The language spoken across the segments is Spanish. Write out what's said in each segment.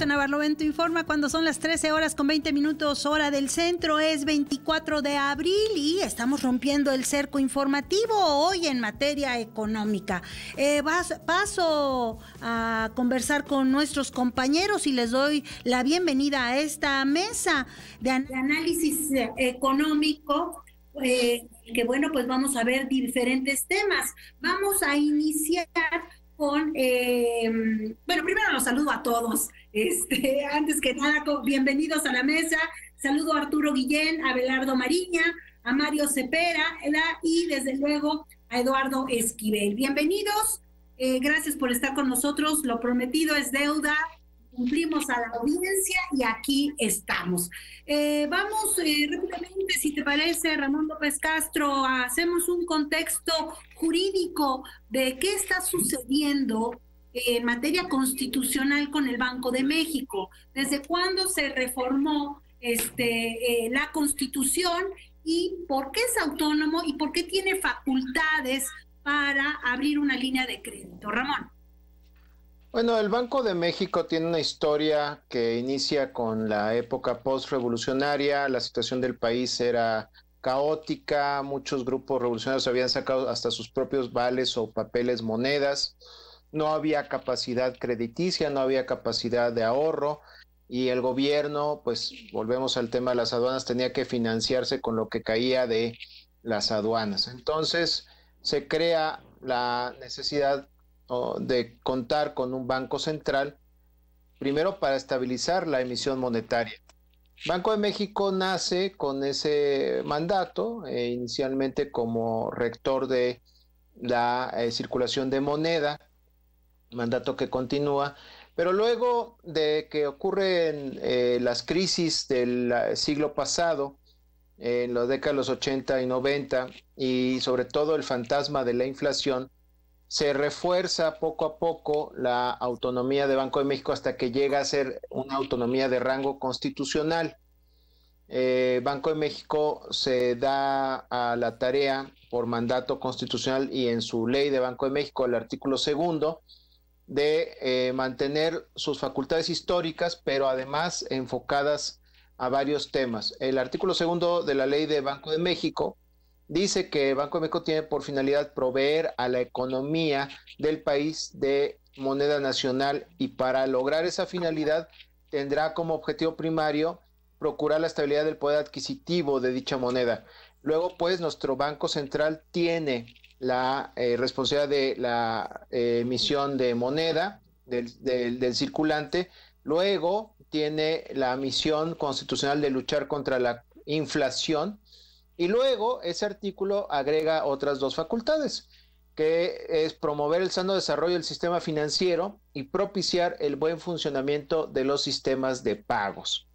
Susana Barlovento informa cuando son las 13 horas con 20 minutos, hora del centro. Es 24 de abril y estamos rompiendo el cerco informativo hoy en materia económica. Paso a conversar con nuestros compañeros y les doy la bienvenida a esta mesa de análisis económico. Que bueno, pues vamos a ver diferentes temas. Vamos a iniciar con, bueno, primero los saludo a todos, antes que nada, bienvenidos a la mesa. Saludo a Arturo Guillén, a Abelardo Mariña, a Mario Cepera y desde luego a Eduardo Esquivel. Bienvenidos, gracias por estar con nosotros. Lo prometido es deuda. Cumplimos a la audiencia y aquí estamos. Vamos rápidamente, si te parece, Ramón López Castro, hacemos un contexto jurídico de qué está sucediendo en materia constitucional con el Banco de México. ¿Desde cuándo se reformó la Constitución y por qué es autónomo y por qué tiene facultades para abrir una línea de crédito? Ramón. Bueno, el Banco de México tiene una historia que inicia con la época post-revolucionaria. La situación del país era caótica, muchos grupos revolucionarios habían sacado hasta sus propios vales o papeles monedas, no había capacidad crediticia, no había capacidad de ahorro y el gobierno, pues volvemos al tema de las aduanas, tenía que financiarse con lo que caía de las aduanas. Entonces se crea la necesidad de contar con un banco central, primero para estabilizar la emisión monetaria. Banco de México nace con ese mandato, inicialmente como rector de la circulación de moneda, mandato que continúa, pero luego de que ocurren las crisis del siglo pasado, en la década de los 80 y 90, y sobre todo el fantasma de la inflación, se refuerza poco a poco la autonomía de Banco de México hasta que llega a ser una autonomía de rango constitucional. Banco de México se da a la tarea por mandato constitucional y en su ley de Banco de México, el artículo 2, de mantener sus facultades históricas, pero además enfocadas a varios temas. El artículo 2 de la ley de Banco de México dice que Banco de México tiene por finalidad proveer a la economía del país de moneda nacional y para lograr esa finalidad tendrá como objetivo primario procurar la estabilidad del poder adquisitivo de dicha moneda. Luego, pues, nuestro Banco Central tiene la responsabilidad de la emisión de moneda del circulante. Luego tiene la misión constitucional de luchar contra la inflación. Y luego ese artículo agrega otras dos facultades, que es promover el sano desarrollo del sistema financiero y propiciar el buen funcionamiento de los sistemas de pagos.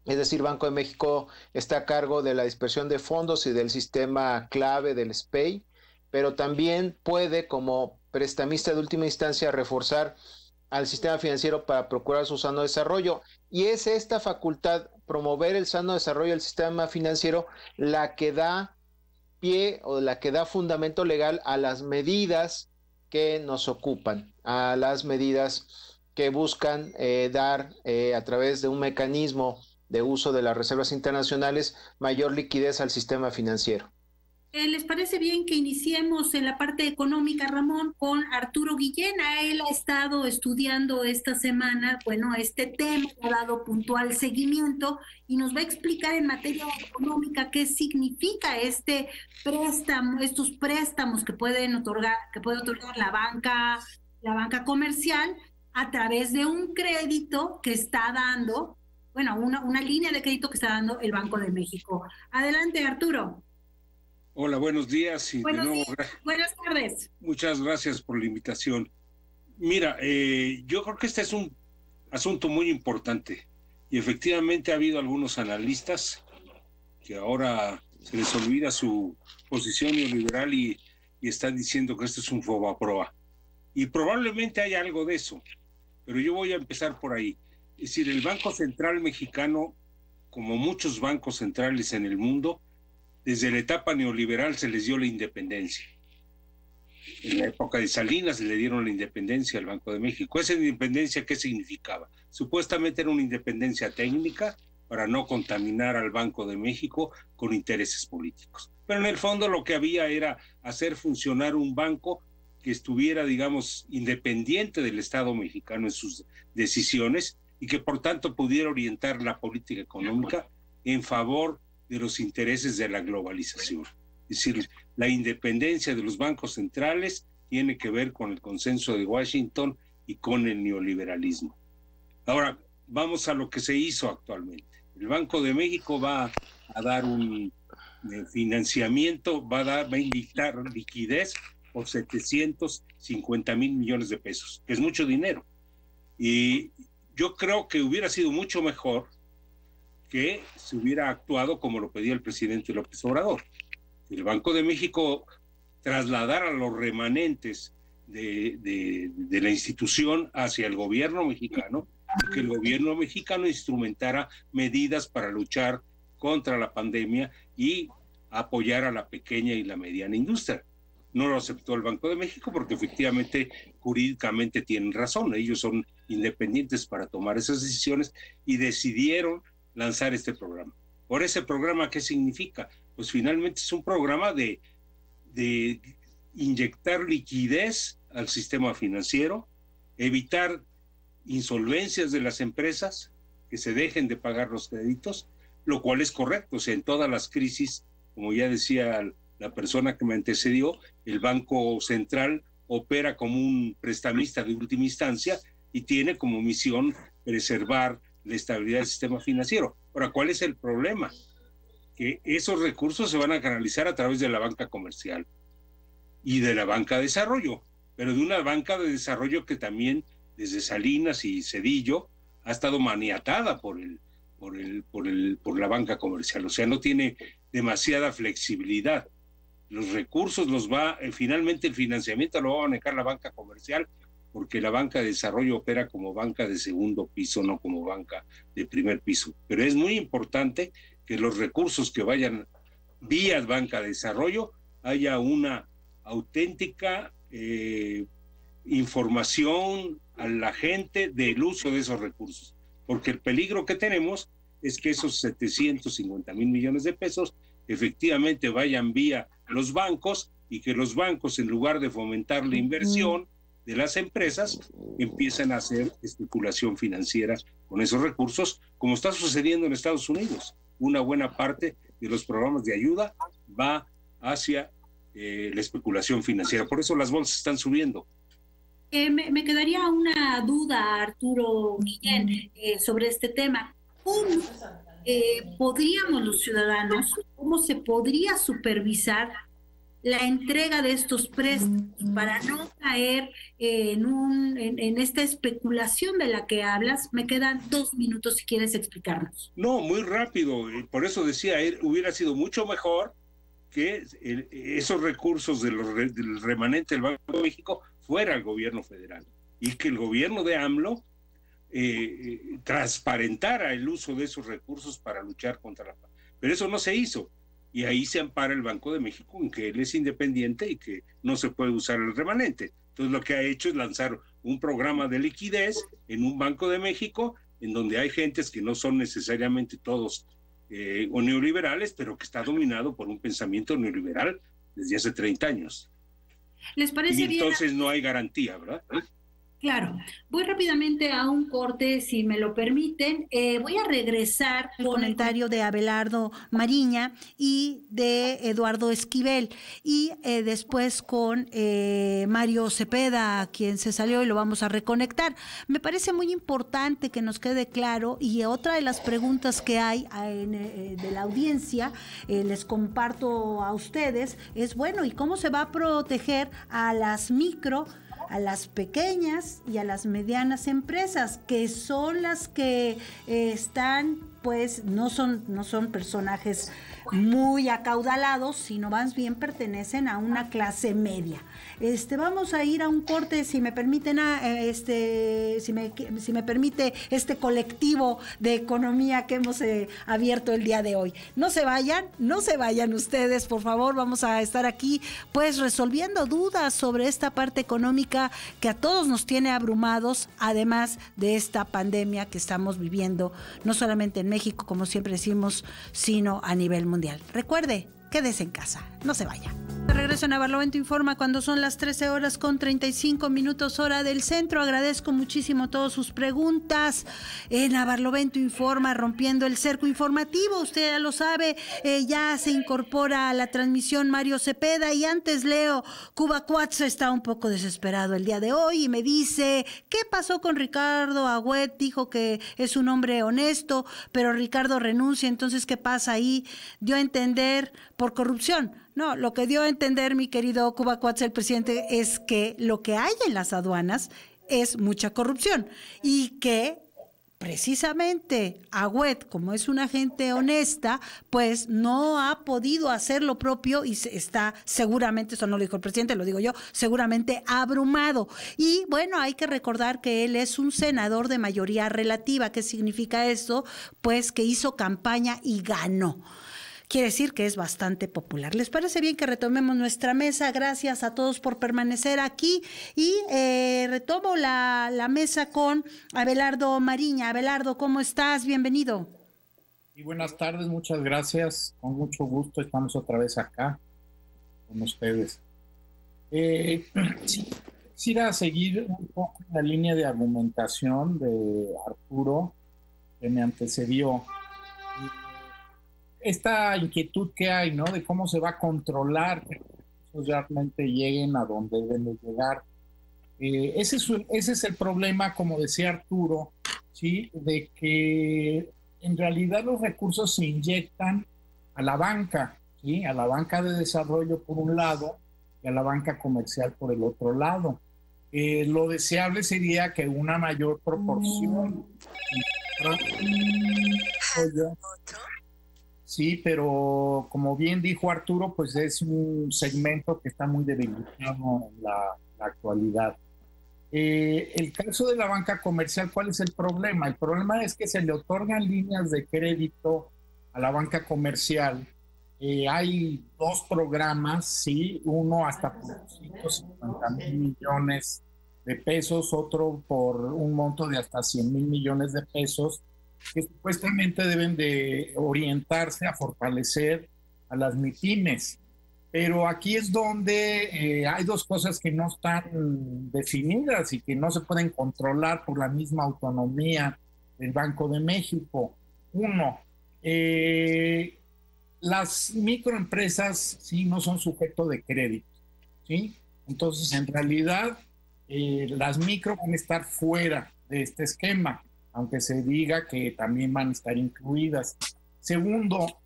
Es decir, Banco de México está a cargo de la dispersión de fondos y del sistema clave del SPEI, pero también puede, como prestamista de última instancia, reforzar al sistema financiero para procurar su sano desarrollo. Y es esta facultad, promover el sano desarrollo del sistema financiero, la que da pie o la que da fundamento legal a las medidas que nos ocupan, a las medidas que buscan dar a través de un mecanismo de uso de las reservas internacionales mayor liquidez al sistema financiero. ¿Les parece bien que iniciemos en la parte económica, Ramón, con Arturo Guillén? Él ha estado estudiando esta semana, bueno, este tema, ha dado puntual seguimiento y nos va a explicar en materia económica qué significa este préstamo, estos préstamos que puede otorgar la banca comercial a través de un crédito que está dando, bueno, una línea de crédito que está dando el Banco de México. Adelante, Arturo. Hola, buenos días. Y buenos de nuevo, días. Buenas tardes. Muchas gracias por la invitación. Mira, yo creo que este es un asunto muy importante y efectivamente ha habido algunos analistas que ahora se les olvida su posición neoliberal y están diciendo que esto es un fobaproa. Y probablemente hay algo de eso, pero yo voy a empezar por ahí. Es decir, el Banco Central Mexicano, como muchos bancos centrales en el mundo, desde la etapa neoliberal se les dio la independencia. En la época de Salinas le dieron la independencia al Banco de México. ¿Esa independencia qué significaba? Supuestamente era una independencia técnica para no contaminar al Banco de México con intereses políticos. Pero en el fondo lo que había era hacer funcionar un banco que estuviera, digamos, independiente del Estado mexicano en sus decisiones y que por tanto pudiera orientar la política económica en favor de los intereses de la globalización. Es decir, la independencia de los bancos centrales tiene que ver con el consenso de Washington y con el neoliberalismo. Ahora, vamos a lo que se hizo actualmente. El Banco de México va a dar un financiamiento, va a inyectar liquidez por 750,000 millones de pesos, que es mucho dinero. Y yo creo que hubiera sido mucho mejor que se hubiera actuado como lo pedía el presidente López Obrador. El Banco de México trasladara los remanentes de la institución hacia el gobierno mexicano, y que el gobierno mexicano instrumentara medidas para luchar contra la pandemia y apoyar a la pequeña y la mediana industria. No lo aceptó el Banco de México porque efectivamente jurídicamente tienen razón, ellos son independientes para tomar esas decisiones y decidieron lanzar este programa. Por ese programa, ¿qué significa? Pues finalmente es un programa de inyectar liquidez al sistema financiero, evitar insolvencias de las empresas, que se dejen de pagar los créditos, lo cual es correcto. O sea, en todas las crisis, como ya decía la persona que me antecedió, el Banco Central opera como un prestamista de última instancia y tiene como misión preservar la estabilidad del sistema financiero. Ahora, ¿cuál es el problema? Que esos recursos se van a canalizar a través de la banca comercial y de la banca de desarrollo, pero de una banca de desarrollo que también desde Salinas y Zedillo ha estado maniatada por la banca comercial, o sea, no tiene demasiada flexibilidad. Los recursos finalmente el financiamiento lo va a manejar la banca comercial, porque la banca de desarrollo opera como banca de segundo piso, no como banca de primer piso. Pero es muy importante que los recursos que vayan vía banca de desarrollo haya una auténtica información a la gente del uso de esos recursos, porque el peligro que tenemos es que esos 750,000 millones de pesos efectivamente vayan vía los bancos y que los bancos, en lugar de fomentar la inversión de las empresas, empiezan a hacer especulación financiera con esos recursos, como está sucediendo en Estados Unidos. Una buena parte de los programas de ayuda va hacia la especulación financiera. Por eso las bolsas están subiendo. Me quedaría una duda, Arturo Guillén, sobre este tema. ¿Cómo podríamos los ciudadanos, cómo se podría supervisar la entrega de estos préstamos para no caer en esta especulación de la que hablas? Me quedan 2 minutos si quieres explicarnos. No, muy rápido. Por eso decía, hubiera sido mucho mejor que esos recursos del remanente del Banco de México fuera al gobierno federal y que el gobierno de AMLO transparentara el uso de esos recursos para luchar contra la pandemia. Pero eso no se hizo. Y ahí se ampara el Banco de México en que él es independiente y que no se puede usar el remanente. Entonces lo que ha hecho es lanzar un programa de liquidez en un Banco de México en donde hay gentes que no son necesariamente todos o neoliberales, pero que está dominado por un pensamiento neoliberal desde hace 30 años. ¿Les parece bien? Entonces no hay garantía, ¿verdad? Claro. Voy rápidamente a un corte, si me lo permiten. Voy a regresar al comentario de Abelardo Mariña y de Eduardo Esquivel, y después con Mario Cepeda, quien se salió, y lo vamos a reconectar. Me parece muy importante que nos quede claro, y otra de las preguntas que hay de la audiencia, les comparto a ustedes, es bueno, ¿y cómo se va a proteger a las a las pequeñas y a las medianas empresas, que son las que están pues no son personajes muy acaudalados, sino más bien pertenecen a una clase media. Vamos a ir a un corte, si me permiten, si me permite este colectivo de economía que hemos abierto el día de hoy. No se vayan ustedes, por favor. Vamos a estar aquí pues resolviendo dudas sobre esta parte económica que a todos nos tiene abrumados, además de esta pandemia que estamos viviendo, no solamente en México, como siempre decimos, sino a nivel mundial. Recuerde, quédese en casa, no se vaya. De regreso en Barlovento Informa cuando son las 13:35 hora del centro. Agradezco muchísimo todas sus preguntas en Barlovento Informa, rompiendo el cerco informativo. Usted ya lo sabe, ya se incorpora a la transmisión Mario Cepeda, y antes leo, Cuba Cuatza está un poco desesperado el día de hoy y me dice, ¿qué pasó con Ricardo Agüet? Dijo que es un hombre honesto, pero Ricardo renuncia, entonces ¿qué pasa ahí? Dio a entender por corrupción. No, lo que dio a entender mi querido Cuba Cuatza, el presidente, es que lo que hay en las aduanas es mucha corrupción y que precisamente Agüet, como es una gente honesta, pues no ha podido hacer lo propio y está seguramente, eso no lo dijo el presidente, lo digo yo, seguramente abrumado. Y bueno, hay que recordar que él es un senador de mayoría relativa. ¿Qué significa eso? Pues que hizo campaña y ganó. Quiere decir que es bastante popular. ¿Les parece bien que retomemos nuestra mesa? Gracias a todos por permanecer aquí y retomo la mesa con Abelardo Mariña. Abelardo, ¿cómo estás? Bienvenido. Y buenas tardes, muchas gracias. Con mucho gusto estamos otra vez acá con ustedes. Quisiera seguir un poco la línea de argumentación de Arturo que me antecedió. Esta inquietud que hay, ¿no? De cómo se va a controlar que los recursos realmente lleguen a donde deben de llegar. Ese es el problema, como decía Arturo, ¿sí? De que en realidad los recursos se inyectan a la banca, ¿sí? A la banca de desarrollo por un lado y a la banca comercial por el otro lado. Lo deseable sería que una mayor proporción... Sí, pero como bien dijo Arturo, pues es un segmento que está muy debilitado en la actualidad. El caso de la banca comercial, ¿cuál es el problema? El problema es que se le otorgan líneas de crédito a la banca comercial. Hay dos programas, sí, uno hasta por 150,000 millones de pesos, otro por un monto de hasta 100,000 millones de pesos, que supuestamente deben de orientarse a fortalecer a las MIPYMES. Pero aquí es donde hay dos cosas que no están definidas y que no se pueden controlar por la misma autonomía del Banco de México. Uno, las microempresas sí no son sujeto de crédito, ¿sí? Entonces, en realidad, las micro van a estar fuera de este esquema, aunque se diga que también van a estar incluidas. Segundo,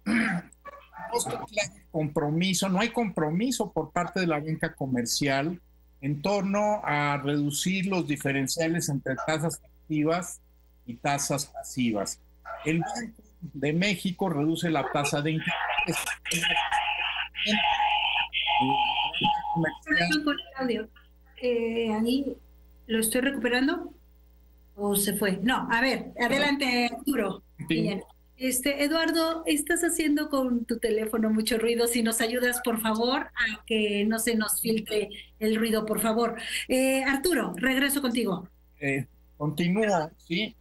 no hay compromiso por parte de la banca comercial en torno a reducir los diferenciales entre tasas activas y tasas pasivas. El Banco de México reduce la tasa de interés. Ahí lo estoy recuperando. ¿O se fue? No, a ver, adelante, Arturo. Sí. Eduardo, estás haciendo con tu teléfono mucho ruido. Si nos ayudas, por favor, a que no se nos filtre el ruido, por favor. Arturo, regreso contigo. Continúo, sí.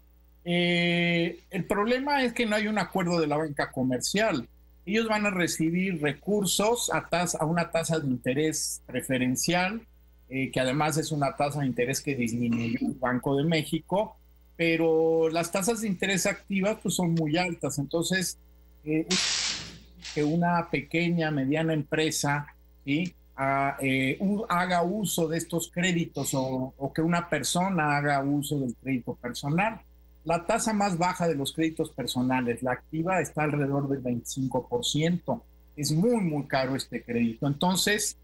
El problema es que no hay un acuerdo de la banca comercial. Ellos van a recibir recursos a una tasa de interés preferencial, que además es una tasa de interés que disminuyó el Banco de México, pero las tasas de interés activas pues son muy altas. Entonces, que una pequeña, mediana empresa, ¿sí? haga uso de estos créditos o que una persona haga uso del crédito personal. La tasa más baja de los créditos personales, la activa, está alrededor del 25%. Es muy, muy caro este crédito. Entonces,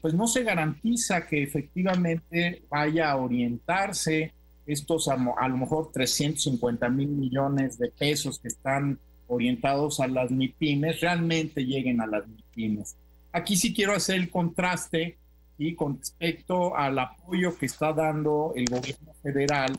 pues no se garantiza que efectivamente vaya a orientarse estos a lo mejor 350,000 millones de pesos que están orientados a las MIPYMES realmente lleguen a las MIPYMES. Aquí sí quiero hacer el contraste y con respecto al apoyo que está dando el gobierno federal,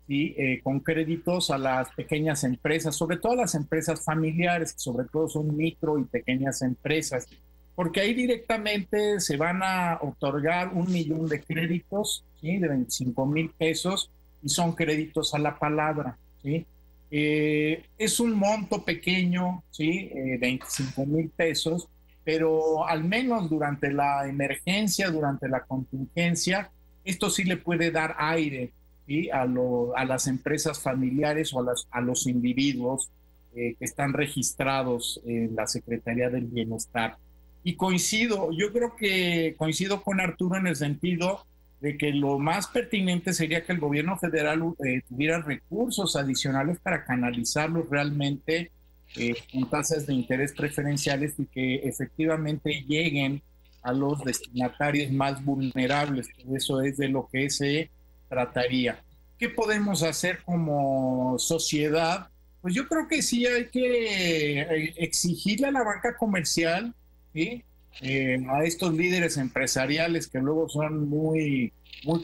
¿sí? Con créditos a las pequeñas empresas, sobre todo a las empresas familiares, que sobre todo son micro y pequeñas empresas, porque ahí directamente se van a otorgar 1 millón de créditos, ¿sí? De 25,000 pesos, y son créditos a la palabra, ¿sí? Es un monto pequeño, ¿sí? 25,000 pesos, pero al menos durante la emergencia, durante la contingencia, esto sí le puede dar aire, ¿sí? a las empresas familiares o a los individuos que están registrados en la Secretaría del Bienestar. Y yo creo que coincido con Arturo en el sentido de que lo más pertinente sería que el gobierno federal tuviera recursos adicionales para canalizarlos realmente con tasas de interés preferenciales y que efectivamente lleguen a los destinatarios más vulnerables. Eso es de lo que se trataría. ¿Qué podemos hacer como sociedad? Pues yo creo que sí hay que exigirle a la banca comercial, ¿sí? A estos líderes empresariales que luego son muy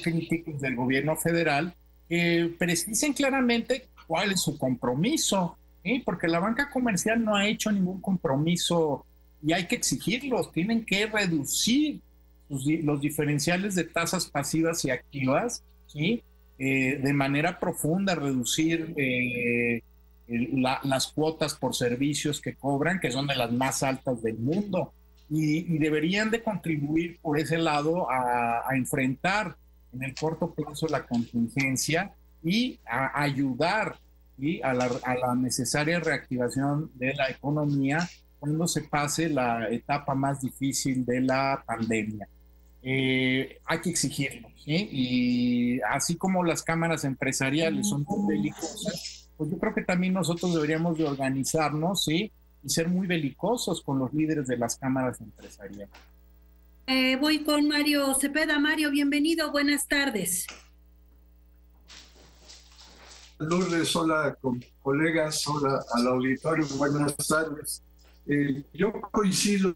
críticos del gobierno federal, que precisen claramente cuál es su compromiso, ¿sí? Porque la banca comercial no ha hecho ningún compromiso y hay que exigirlos. Tienen que reducir los diferenciales de tasas pasivas y activas, ¿sí? De manera profunda, reducir las cuotas por servicios que cobran, que son de las más altas del mundo. Y deberían de contribuir por ese lado a enfrentar en el corto plazo la contingencia y a ayudar, ¿sí? a la necesaria reactivación de la economía cuando se pase la etapa más difícil de la pandemia. Hay que exigirlo, ¿sí? Y así como las cámaras empresariales son muy belicosas, pues yo creo que también nosotros deberíamos de organizarnos, ¿sí? Y ser muy belicosos con los líderes de las cámaras empresariales. Voy con Mario Cepeda. Mario, bienvenido, buenas tardes. Lourdes, hola colegas, hola al auditorio, buenas tardes. Yo coincido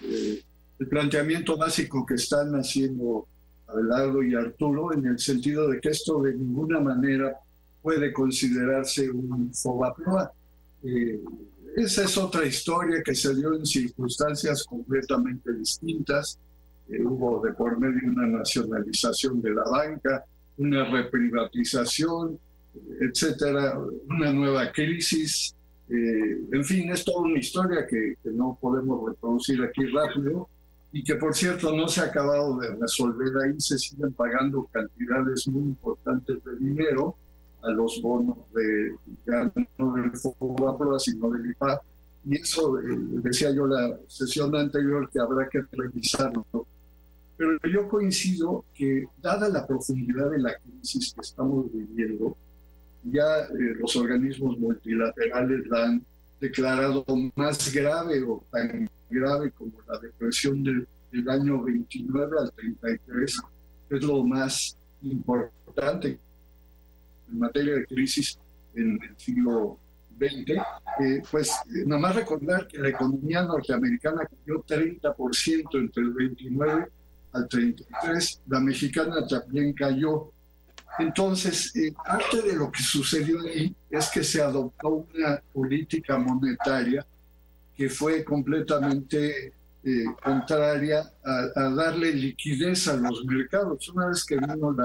el planteamiento básico que están haciendo Abelardo y Arturo en el sentido de que esto de ninguna manera puede considerarse un FOBAPROA. Esa es otra historia que se dio en circunstancias completamente distintas. Hubo de por medio una nacionalización de la banca, una reprivatización, etcétera, una nueva crisis. En fin, es toda una historia que no podemos reproducir aquí rápido y que, por cierto, no se ha acabado de resolver. Ahí se siguen pagando cantidades muy importantes de dinero a los bonos ya no del FOBAPROA, sino del IPAP. Y eso, decía yo la sesión anterior, que habrá que revisarlo. Pero yo coincido que, dada la profundidad de la crisis que estamos viviendo, ya los organismos multilaterales la han declarado más grave o tan grave como la depresión del año 29 al 33, es lo más importante en materia de crisis en el siglo XX. Pues nada más recordar que la economía norteamericana cayó 30% entre el 29 al 33, la mexicana también cayó. Entonces, parte de lo que sucedió ahí es que se adoptó una política monetaria que fue completamente contraria a darle liquidez a los mercados. Una vez que vino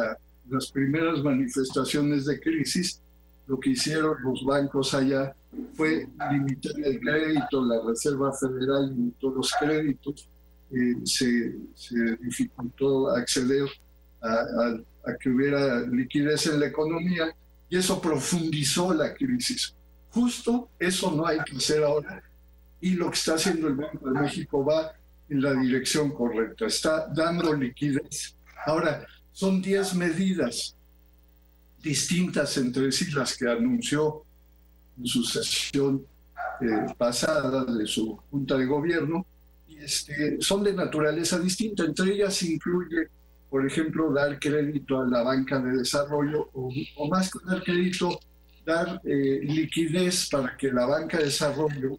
las primeras manifestaciones de crisis, lo que hicieron los bancos allá fue limitar el crédito. La Reserva Federal limitó los créditos, se dificultó acceder a que hubiera liquidez en la economía, y eso profundizó la crisis. Justo eso no hay que hacer ahora, y lo que está haciendo el Banco de México va en la dirección correcta, está dando liquidez. Ahora, son 10 medidas distintas entre sí las que anunció en su sesión pasada de su Junta de Gobierno, y son de naturaleza distinta. Entre ellas incluye por ejemplo, dar crédito a la banca de desarrollo o más que dar crédito, dar liquidez para que la banca de desarrollo,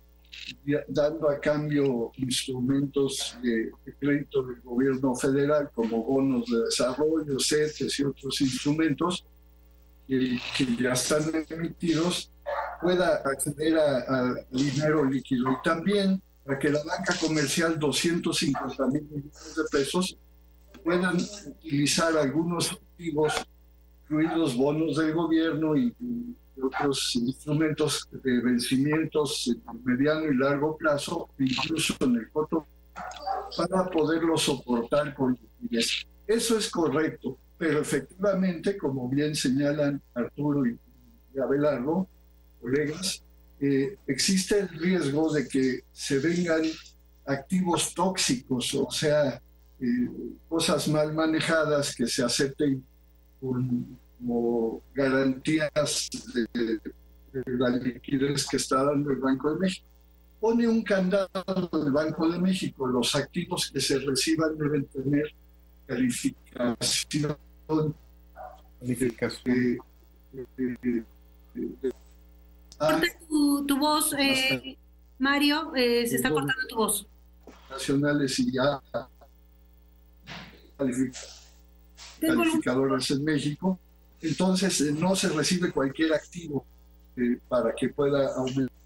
dando a cambio instrumentos de crédito del gobierno federal como bonos de desarrollo, CETES y otros instrumentos que ya están emitidos, pueda acceder a dinero líquido. Y también para que la banca comercial, 250,000 millones de pesos, puedan utilizar algunos activos, incluidos bonos del gobierno y otros instrumentos de vencimientos a mediano y largo plazo, incluso en el corto, para poderlo soportar con liquidez. Eso es correcto, pero efectivamente, como bien señalan Arturo y Abelardo, colegas, existe el riesgo de que se vengan activos tóxicos, o sea, cosas mal manejadas que se acepten como garantías de la liquidez que está dando el Banco de México. Pone un candado el Banco de México, los activos que se reciban deben tener calificación. Corta tu voz, Mario, se está cortando tu voz. Nacionales y ya calificadores en México. Entonces no se recibe cualquier activo para que pueda aumentar.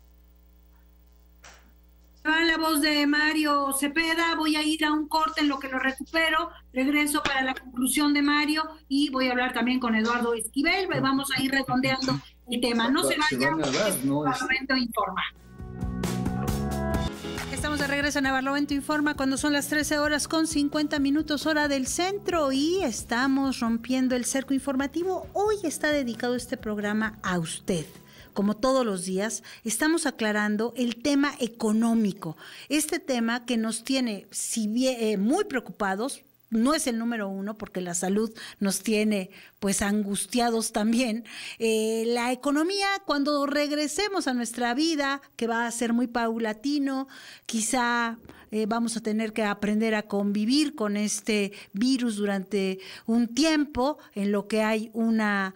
Va la voz de Mario Cepeda, voy a ir a un corte en lo que lo recupero, regreso para la conclusión de Mario y voy a hablar también con Eduardo Esquivel, vamos a ir redondeando el tema. No se vaya, Navarlovento Informa. Estamos de regreso en Navarlovento Informa cuando son las 13:50 hora del centro y estamos rompiendo el cerco informativo. Hoy está dedicado este programa a usted. Como todos los días, estamos aclarando el tema económico. Este tema que nos tiene si bien, muy preocupados. No es el número uno porque la salud nos tiene pues angustiados también. La economía, cuando regresemos a nuestra vida, que va a ser muy paulatino, quizá vamos a tener que aprender a convivir con este virus durante un tiempo, en lo que hay una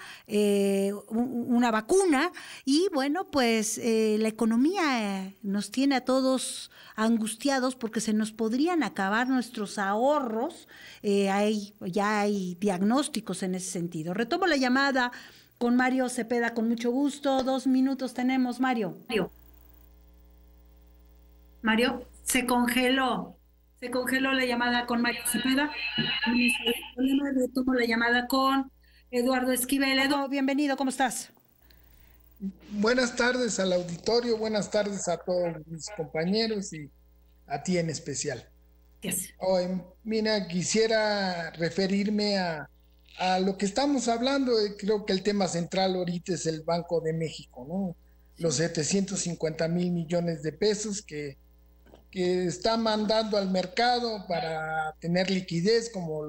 vacuna. Y bueno, pues la economía nos tiene a todos angustiados porque se nos podrían acabar nuestros ahorros. Ya hay diagnósticos en ese sentido. Retomo la llamada con Mario Cepeda con mucho gusto. 2 minutos tenemos, Mario. Mario, se congeló la llamada con Mario Cepeda. Retomo la llamada con Eduardo Esquivel. Eduardo, bienvenido, ¿cómo estás? Buenas tardes al auditorio, buenas tardes a todos mis compañeros y a ti en especial. Yes. Mira, quisiera referirme a lo que estamos hablando. Creo que el tema central ahorita es el Banco de México, ¿no? Los 750,000 millones de pesos que está mandando al mercado para tener liquidez, como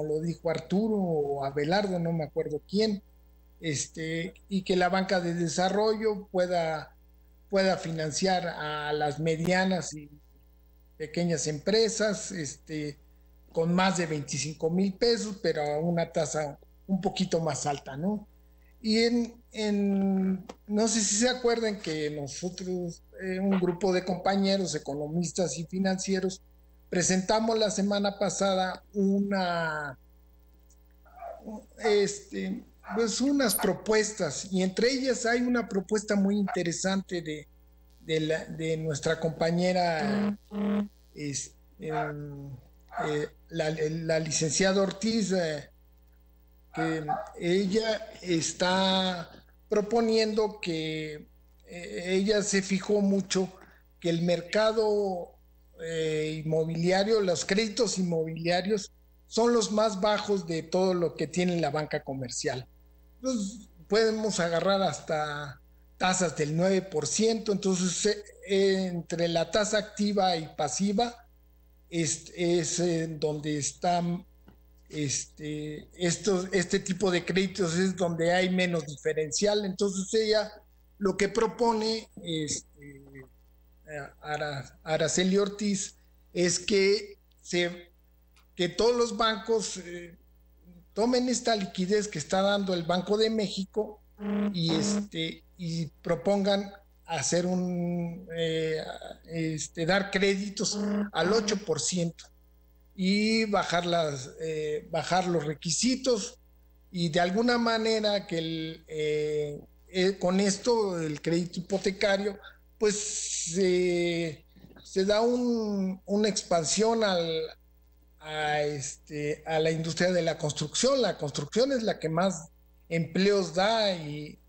lo dijo Arturo o Abelardo, no me acuerdo quién. Y que la banca de desarrollo pueda financiar a las medianas y pequeñas empresas con más de 25,000 pesos, pero a una tasa un poquito más alta, ¿no? Y no sé si se acuerdan que nosotros, un grupo de compañeros economistas y financieros, presentamos la semana pasada pues unas propuestas, y entre ellas hay una propuesta muy interesante de nuestra compañera la licenciada Ortiz, que ella está proponiendo que ella se fijó mucho que el mercado inmobiliario, los créditos inmobiliarios son los más bajos de todo lo que tiene la banca comercial. Entonces, podemos agarrar hasta tasas del 9%, entonces entre la tasa activa y pasiva es donde están este tipo de créditos, es donde hay menos diferencial. Entonces ella lo que propone Araceli Ortiz es que se que todos los bancos tomen esta liquidez que está dando el Banco de México y propongan hacer dar créditos al 8% y bajar los requisitos, y de alguna manera que con esto el crédito hipotecario pues se da una expansión a la industria de la construcción. La construcción es la que más empleos da y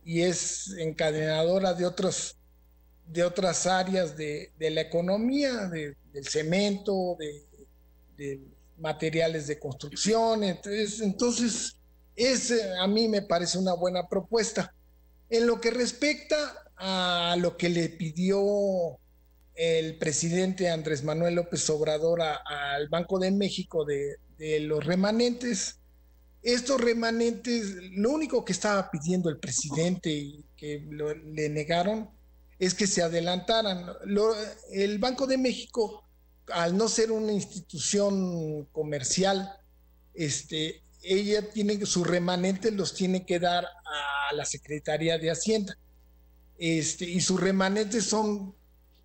es encadenadora de otras áreas de la economía, del cemento, de materiales de construcción. Entonces a mí me parece una buena propuesta. En lo que respecta a lo que le pidió el presidente Andrés Manuel López Obrador al Banco de México de los remanentes, estos remanentes, lo único que estaba pidiendo el presidente y que le negaron es que se adelantaran. El Banco de México, al no ser una institución comercial, ella sus remanentes los tiene que dar a la Secretaría de Hacienda. Y sus remanentes son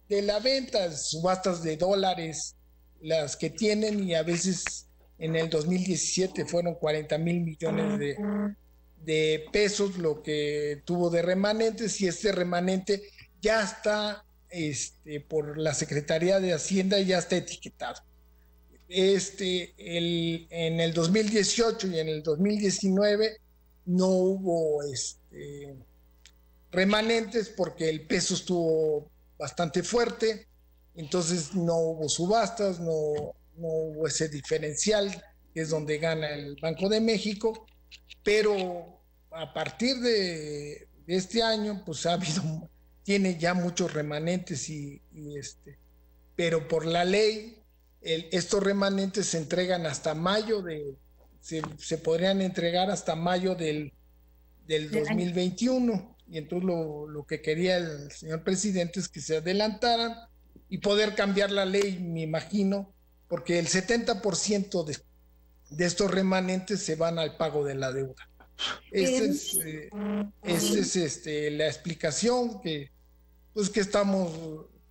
de la venta, subastas de dólares, las que tienen, y a veces en el 2017 fueron 40,000 millones de pesos lo que tuvo de remanentes, y este remanente ya está por la Secretaría de Hacienda, ya está etiquetado. En el 2018 y en el 2019 no hubo remanentes porque el peso estuvo bastante fuerte, entonces no hubo subastas, no hubo ese diferencial que es donde gana el Banco de México, pero a partir de este año pues tiene ya muchos remanentes pero por la ley estos remanentes se entregan hasta mayo se podrían entregar hasta mayo del 2021, y entonces lo que quería el señor presidente es que se adelantaran y poder cambiar la ley, me imagino, porque el 70% de estos remanentes se van al pago de la deuda. Esta es la explicación que estamos,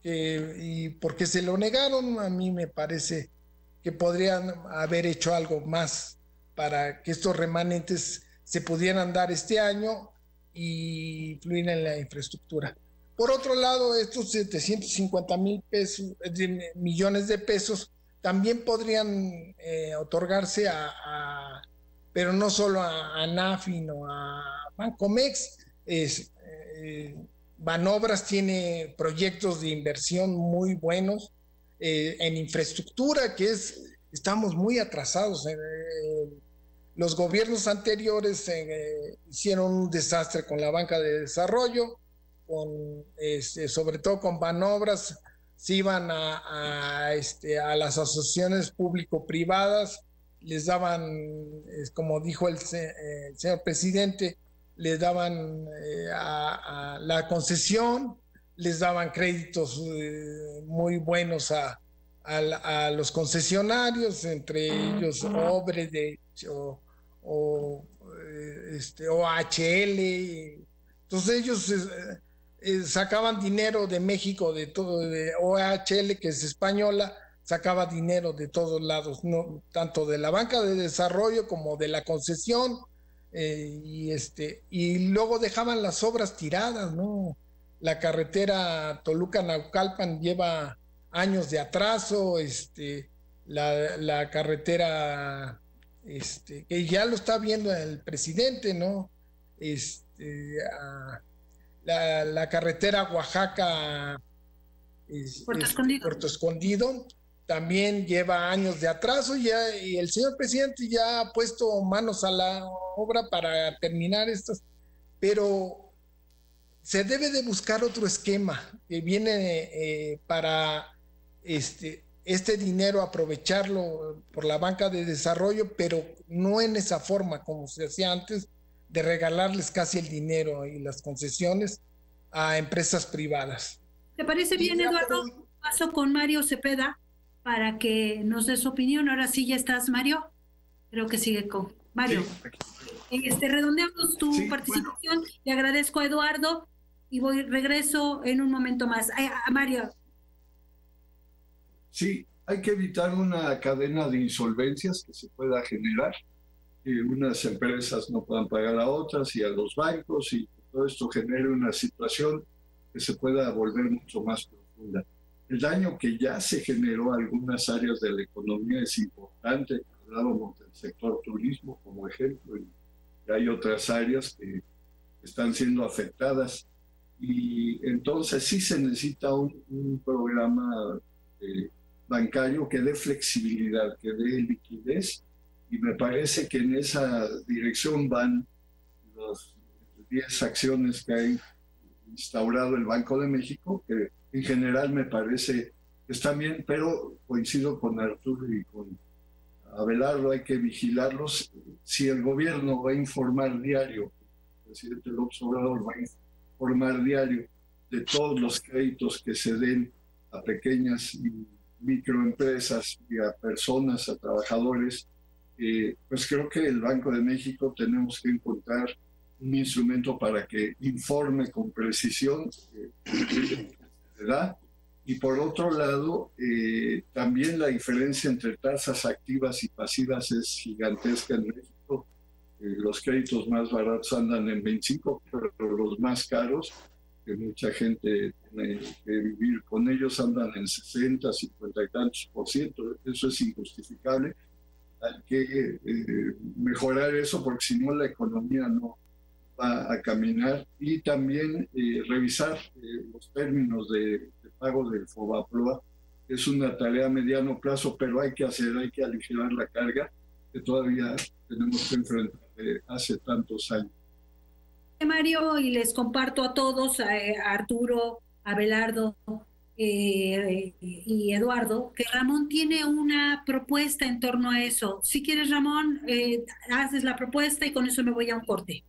y porque se lo negaron. A mí me parece que podrían haber hecho algo más para que estos remanentes se pudieran dar este año y fluir en la infraestructura. Por otro lado, estos 750,000 millones de pesos también podrían otorgarse pero no solo a NAFI, sino a Bancomex. Banobras tiene proyectos de inversión muy buenos en infraestructura, estamos muy atrasados. Los gobiernos anteriores hicieron un desastre con la banca de desarrollo, sobre todo con Banobras. Se iban a las asociaciones público-privadas, les daban, como dijo el señor presidente, les daban a la concesión, les daban créditos muy buenos a los concesionarios, entre ellos Obre OHL. Entonces ellos sacaban dinero de México, de OHL, que es española, sacaba dinero de todos lados, no tanto de la banca de desarrollo como de la concesión, y luego dejaban las obras tiradas, ¿no? La carretera Toluca-Naucalpan lleva años de atraso, la carretera, que ya lo está viendo el presidente, ¿no? La carretera Oaxaca, Puerto Escondido, también lleva años de atraso, y el señor presidente ya ha puesto manos a la obra para terminar estas, pero se debe de buscar otro esquema que viene para este dinero aprovecharlo por la banca de desarrollo, pero no en esa forma como se hacía antes, de regalarles casi el dinero y las concesiones a empresas privadas. ¿Te parece bien, Eduardo? Paso con Mario Cepeda. para que nos dé su opinión. Ahora sí ya estás, Mario. Creo que sigue con Mario. Sí. Redondeamos tu participación. Bueno. Le agradezco a Eduardo y regreso en un momento más. A Mario. Sí, hay que evitar una cadena de insolvencias que se pueda generar, que unas empresas no puedan pagar a otras y a los bancos, y todo esto genere una situación que se pueda volver mucho más profunda. El daño que ya se generó en algunas áreas de la economía es importante. Hablábamos del sector turismo como ejemplo, y hay otras áreas que están siendo afectadas, y entonces sí se necesita un programa bancario que dé flexibilidad, que dé liquidez, y me parece que en esa dirección van las 10 acciones que ha instaurado el Banco de México, que en general me parece que están bien, pero coincido con Arturo y con Abelardo, hay que vigilarlos. Si el gobierno va a informar diario, el presidente López Obrador va a informar diario de todos los créditos que se den a pequeñas y microempresas y a personas, a trabajadores, pues creo que el Banco de México tenemos que encontrar un instrumento para que informe con precisión ¿verdad? Y por otro lado, también la diferencia entre tasas activas y pasivas es gigantesca en México. Los créditos más baratos andan en 25, pero los más caros, que mucha gente tiene que vivir con ellos, andan en 60, 50 y tantos %. Eso es injustificable. Hay que mejorar eso, porque si no la economía no va a caminar. Y también revisar los términos de pago del FOBAPROA. Es una tarea a mediano plazo, pero hay que aligerar la carga que todavía tenemos que enfrentar hace tantos años. Mario, y les comparto a todos, a Arturo, a Abelardo y Eduardo, que Ramón tiene una propuesta en torno a eso. Si quieres, Ramón, haces la propuesta y con eso me voy a un corte.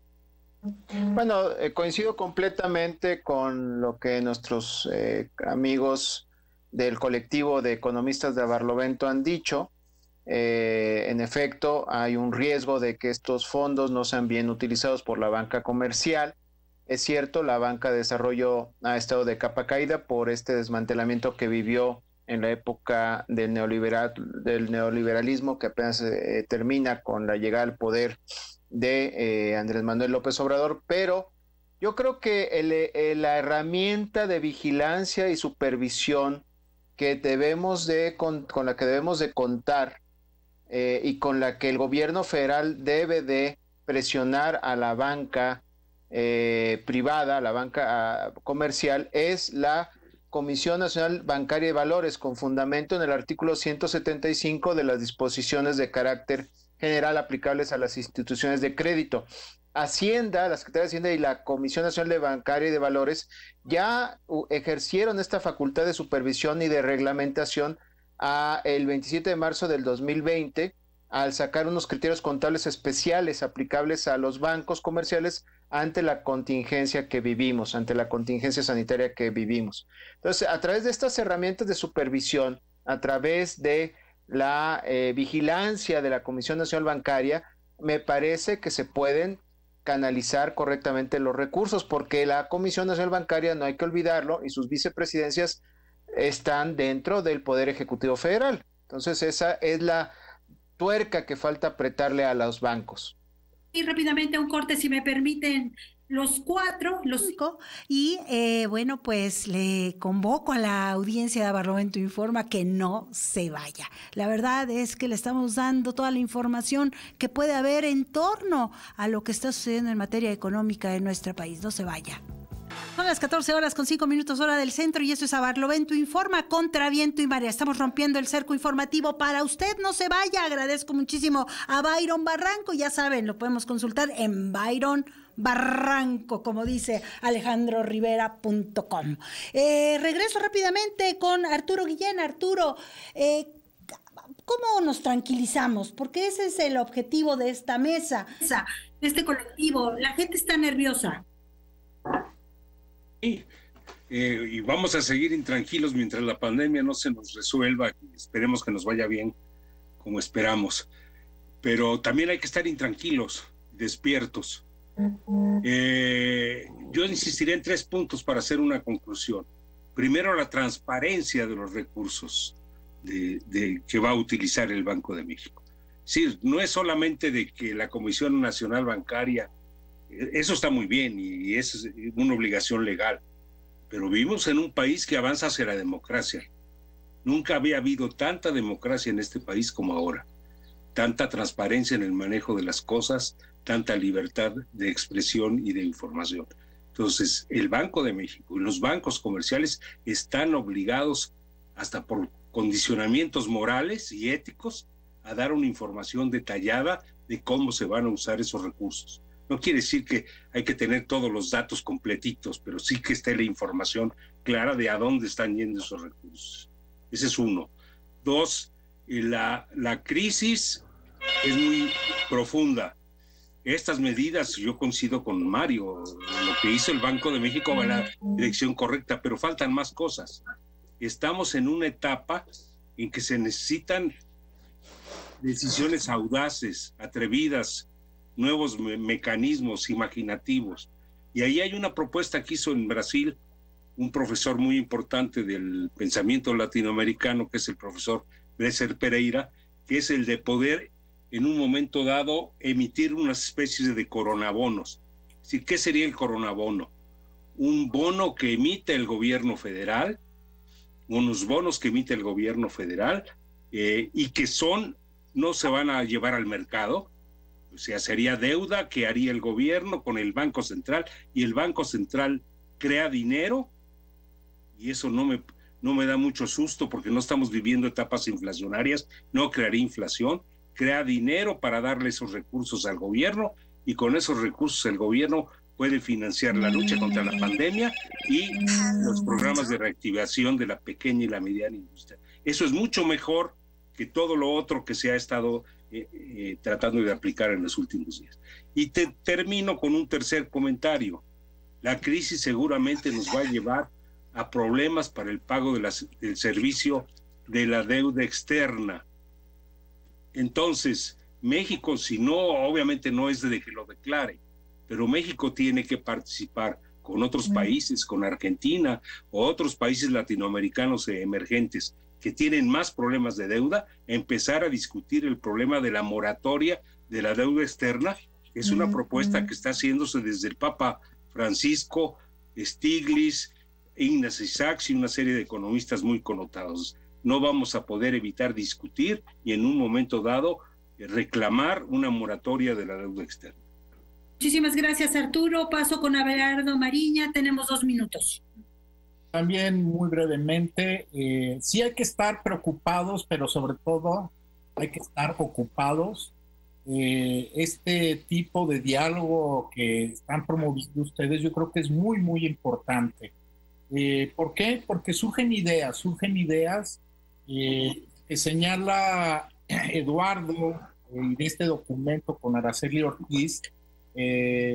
Bueno, coincido completamente con lo que nuestros amigos del colectivo de economistas de Barlovento han dicho. En efecto, hay un riesgo de que estos fondos no sean bien utilizados por la banca comercial. Es cierto, la banca de desarrollo ha estado de capa caída por este desmantelamiento que vivió en la época del neoliberalismo, que apenas termina con la llegada al poder de Andrés Manuel López Obrador, pero yo creo que la herramienta de vigilancia y supervisión que con la que debemos de contar y con la que el gobierno federal debe de presionar a la banca privada, a la banca comercial, es la Comisión Nacional Bancaria de Valores, con fundamento en el artículo 175 de las disposiciones de carácter general aplicables a las instituciones de crédito. Hacienda, la Secretaría de Hacienda y la Comisión Nacional Bancaria y de Valores ya ejercieron esta facultad de supervisión y de reglamentación el 27 de marzo del 2020, al sacar unos criterios contables especiales aplicables a los bancos comerciales ante la contingencia que vivimos, ante la contingencia sanitaria que vivimos. Entonces, a través de estas herramientas de supervisión, a través de la vigilancia de la Comisión Nacional Bancaria, me parece que se pueden canalizar correctamente los recursos, porque la Comisión Nacional Bancaria, no hay que olvidarlo, y sus vicepresidencias están dentro del Poder Ejecutivo Federal. Entonces, esa es la tuerca que falta apretarle a los bancos. Y rápidamente un corte, si me permiten. Los cuatro, los cinco, y bueno, pues le convoco a la audiencia de Barlovento Informa que no se vaya. La verdad es que le estamos dando toda la información que puede haber en torno a lo que está sucediendo en materia económica en nuestro país. No se vaya. Son las 14:05 hora del centro, y esto es a Barlovento Informa, contra viento y marea. Estamos rompiendo el cerco informativo para usted. No se vaya. Agradezco muchísimo a Byron Barranco. Ya saben, lo podemos consultar en Byron Barranco, como dice alejandrorivera.com. Regreso rápidamente con Arturo Guillén. Arturo, ¿cómo nos tranquilizamos? Porque ese es el objetivo de esta mesa, de este colectivo. La gente está nerviosa. Sí, y vamos a seguir intranquilos mientras la pandemia no se nos resuelva. Esperemos que nos vaya bien como esperamos. Pero también hay que estar intranquilos, despiertos. Yo insistiré en 3 puntos para hacer una conclusión. Primero, la transparencia de los recursos que va a utilizar el Banco de México. Sí, no es solamente de que la Comisión Nacional Bancaria, eso está muy bien y es una obligación legal, pero vivimos en un país que avanza hacia la democracia. Nunca había habido tanta democracia en este país como ahora, tanta transparencia en el manejo de las cosas, tanta libertad de expresión y de información. Entonces, el Banco de México y los bancos comerciales están obligados, hasta por condicionamientos morales y éticos, a dar una información detallada de cómo se van a usar esos recursos. No quiere decir que hay que tener todos los datos completitos, pero sí que esté la información clara de a dónde están yendo esos recursos. Ese es uno. 2, la crisis es muy profunda. Estas medidas, yo coincido con Mario, lo que hizo el Banco de México va en la dirección correcta, pero faltan más cosas. Estamos en una etapa en que se necesitan decisiones audaces, atrevidas, nuevos mecanismos imaginativos. Y ahí hay una propuesta que hizo en Brasil un profesor muy importante del pensamiento latinoamericano, que es el profesor Bresser Pereira, que es el de poder en un momento dado emitir unas especies de coronabonos. ¿Sí? ¿Qué sería el coronabono? Un bono que emite el gobierno federal, unos bonos que emite el gobierno federal y que no se van a llevar al mercado. O sea, sería deuda que haría el gobierno con el Banco Central, y el Banco Central crea dinero, y eso no me da mucho susto porque no estamos viviendo etapas inflacionarias, no crearía inflación, crea dinero para darle esos recursos al gobierno, y con esos recursos el gobierno puede financiar la lucha contra la pandemia y los programas de reactivación de la pequeña y la mediana industria. Eso es mucho mejor que todo lo otro que se ha estado tratando de aplicar en los últimos días. Y termino con un tercer comentario. La crisis seguramente nos va a llevar a problemas para el pago del servicio de la deuda externa. Entonces, México, si no, obviamente no es de que lo declare, pero México tiene que participar con otros países, con Argentina o otros países latinoamericanos emergentes que tienen más problemas de deuda, empezar a discutir el problema de la moratoria de la deuda externa. Es una propuesta que está haciéndose desde el Papa Francisco, Stiglitz, Ignaz Isaacs y una serie de economistas muy connotados. No vamos a poder evitar discutir y en un momento dado reclamar una moratoria de la deuda externa. Muchísimas gracias, Arturo. Paso con Abelardo Mariña. Tenemos 2 minutos. También muy brevemente, sí hay que estar preocupados, pero sobre todo hay que estar ocupados. Este tipo de diálogo que están promoviendo ustedes, yo creo que es muy, muy importante. ¿Por qué? Porque surgen ideas que señala Eduardo en este documento con Araceli Ortiz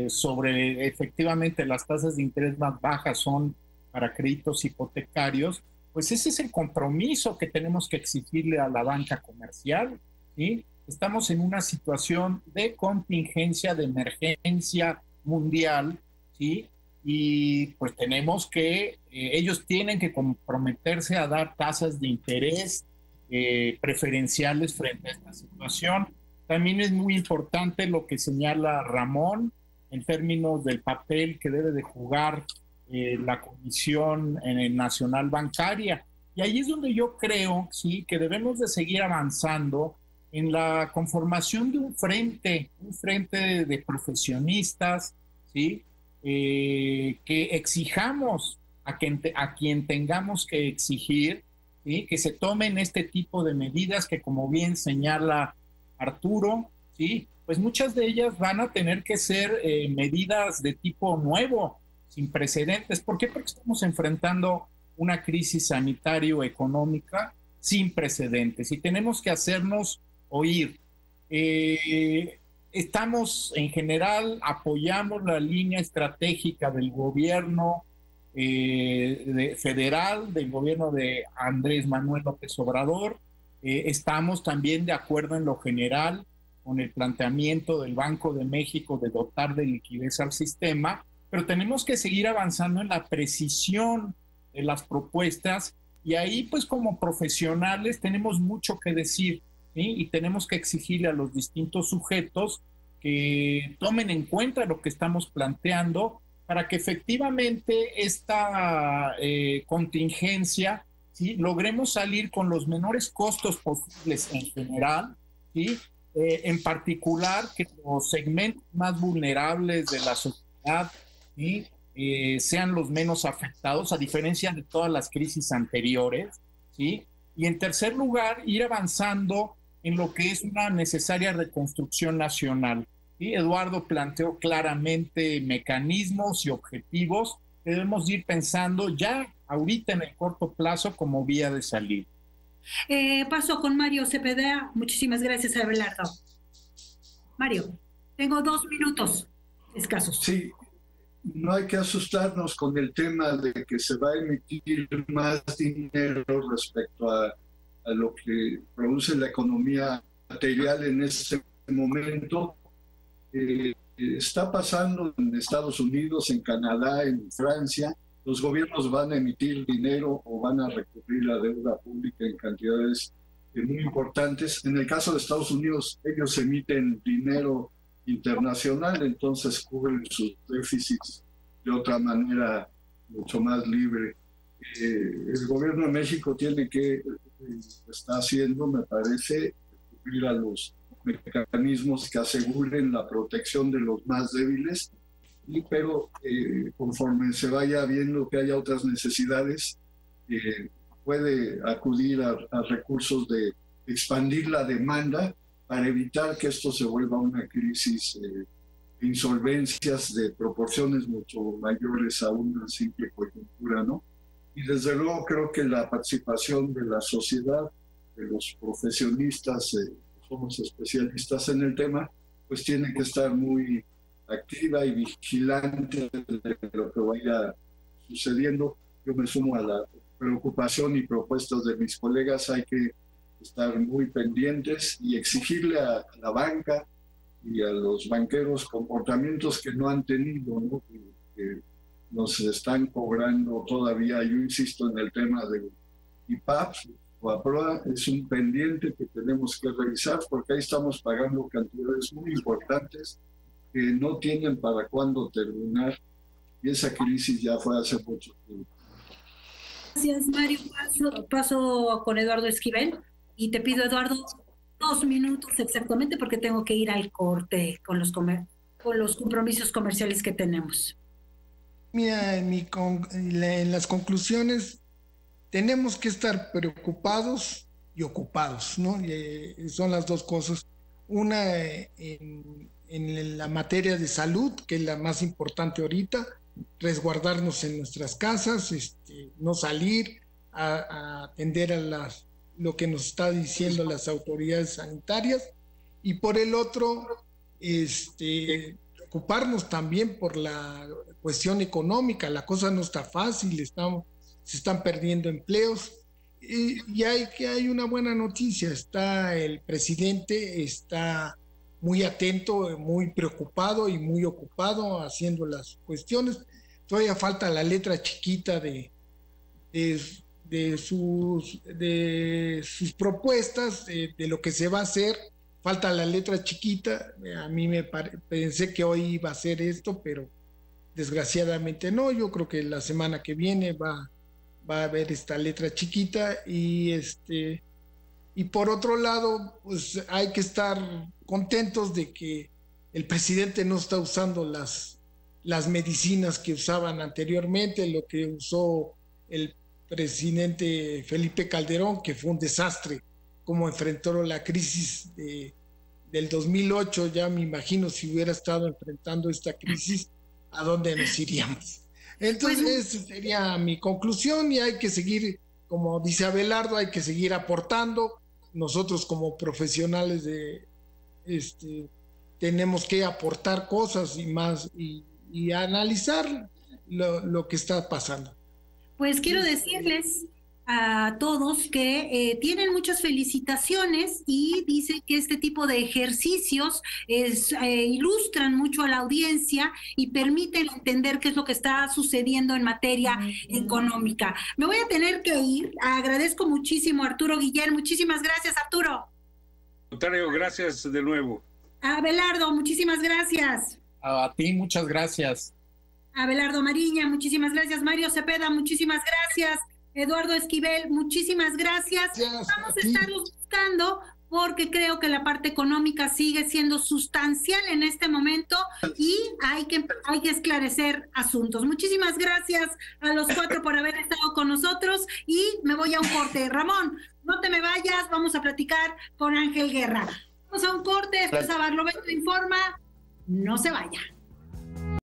sobre efectivamente las tasas de interés más bajas son para créditos hipotecarios. Pues ese es el compromiso que tenemos que exigirle a la banca comercial, ¿sí? Estamos en una situación de contingencia, de emergencia mundial, ¿sí? Y pues tenemos que, ellos tienen que comprometerse a dar tasas de interés preferenciales frente a esta situación. También es muy importante lo que señala Ramón en términos del papel que debe de jugar la Comisión Nacional Bancaria. Y ahí es donde yo creo, sí, que debemos de seguir avanzando en la conformación de un frente de profesionistas, ¿sí? Que exijamos a quien tengamos que exigir, ¿sí? Que se tomen este tipo de medidas que, como bien señala Arturo, ¿sí? Pues muchas de ellas van a tener que ser medidas de tipo nuevo, sin precedentes. ¿Por qué? Porque estamos enfrentando una crisis sanitario-económica sin precedentes y tenemos que hacernos oír. Estamos en general, apoyamos la línea estratégica del gobierno federal, del gobierno de Andrés Manuel López Obrador. Estamos también de acuerdo en lo general con el planteamiento del Banco de México de dotar de liquidez al sistema, pero tenemos que seguir avanzando en la precisión de las propuestas, y ahí pues como profesionales tenemos mucho que decir, ¿sí? Y tenemos que exigirle a los distintos sujetos que tomen en cuenta lo que estamos planteando para que efectivamente esta contingencia, ¿sí?, logremos salir con los menores costos posibles en general, ¿sí? En particular que los segmentos más vulnerables de la sociedad, ¿sí?, sean los menos afectados, a diferencia de todas las crisis anteriores, ¿sí? Y en tercer lugar, ir avanzando en lo que es una necesaria reconstrucción nacional, ¿sí? Eduardo planteó claramente mecanismos y objetivos que debemos ir pensando ya ahorita en el corto plazo como vía de salir. Paso con Mario Cepeda. Muchísimas gracias, Abelardo. Mario, tengo 2 minutos escasos. Sí, no hay que asustarnos con el tema de que se va a emitir más dinero respecto a lo que produce la economía material en este momento. Está pasando en Estados Unidos, en Canadá, en Francia. Los gobiernos van a emitir dinero o van a recurrir a deuda pública en cantidades muy importantes. En el caso de Estados Unidos, ellos emiten dinero internacional, entonces cubren sus déficits de otra manera mucho más libre. El gobierno de México tiene que, está haciendo, me parece, recurrir a los mecanismos que aseguren la protección de los más débiles, pero conforme se vaya viendo que haya otras necesidades, puede acudir a recursos de expandir la demanda para evitar que esto se vuelva una crisis de insolvencias de proporciones mucho mayores a una simple coyuntura, ¿no? Y desde luego creo que la participación de la sociedad, de los profesionistas, somos especialistas en el tema, pues tiene que estar muy activa y vigilante de lo que vaya sucediendo. Yo me sumo a la preocupación y propuestas de mis colegas. Hay que estar muy pendientes y exigirle a la banca y a los banqueros comportamientos que no han tenido, ¿no? Que nos están cobrando todavía. Yo insisto en el tema del IPAP o APROA, es un pendiente que tenemos que revisar, porque ahí estamos pagando cantidades muy importantes que no tienen para cuándo terminar, y esa crisis ya fue hace mucho tiempo. Gracias, Mario. Paso con Eduardo Esquivel, y te pido, Eduardo, 2 minutos exactamente, porque tengo que ir al corte con los compromisos comerciales que tenemos. Mira, en las conclusiones tenemos que estar preocupados y ocupados, ¿no? Son las dos cosas. Una en la materia de salud, que es la más importante ahorita, resguardarnos en nuestras casas, no salir a atender a lo que nos está diciendo las autoridades sanitarias, y por el otro, preocuparnos también por la cuestión económica. La cosa no está fácil, se están perdiendo empleos, y hay una buena noticia. El presidente está muy atento, muy preocupado y muy ocupado haciendo las cuestiones. Todavía falta la letra chiquita de sus propuestas, de lo que se va a hacer. Falta la letra chiquita. A mí pensé que hoy iba a ser esto, pero desgraciadamente no. Yo creo que la semana que viene va a haber esta letra chiquita, y por otro lado, pues hay que estar contentos de que el presidente no está usando las medicinas que usaban anteriormente, lo que usó el presidente Felipe Calderón, que fue un desastre, como enfrentó la crisis del 2008. Ya me imagino, si hubiera estado enfrentando esta crisis, ¿a dónde nos iríamos? Entonces, esa sería mi conclusión, y hay que seguir, como dice Abelardo, hay que seguir aportando. Nosotros como profesionales tenemos que aportar cosas y más, y analizar lo que está pasando. Pues quiero decirles a todos que tienen muchas felicitaciones y dice que este tipo de ejercicios ilustran mucho a la audiencia y permiten entender qué es lo que está sucediendo en materia económica. Me voy a tener que ir. Agradezco muchísimo a Arturo Guillén. Muchísimas gracias, Arturo. Notario, gracias de nuevo. Abelardo, muchísimas gracias. A ti, muchas gracias. Abelardo Mariña, muchísimas gracias. Mario Cepeda, muchísimas gracias. Eduardo Esquivel, muchísimas gracias. Vamos a estarlos buscando porque creo que la parte económica sigue siendo sustancial en este momento y hay que esclarecer asuntos. Muchísimas gracias a los 4 por haber estado con nosotros y me voy a un corte. Ramón, no te me vayas, vamos a platicar con Ángel Guerra. Vamos a un corte, después a Barlovento Informa. No se vaya.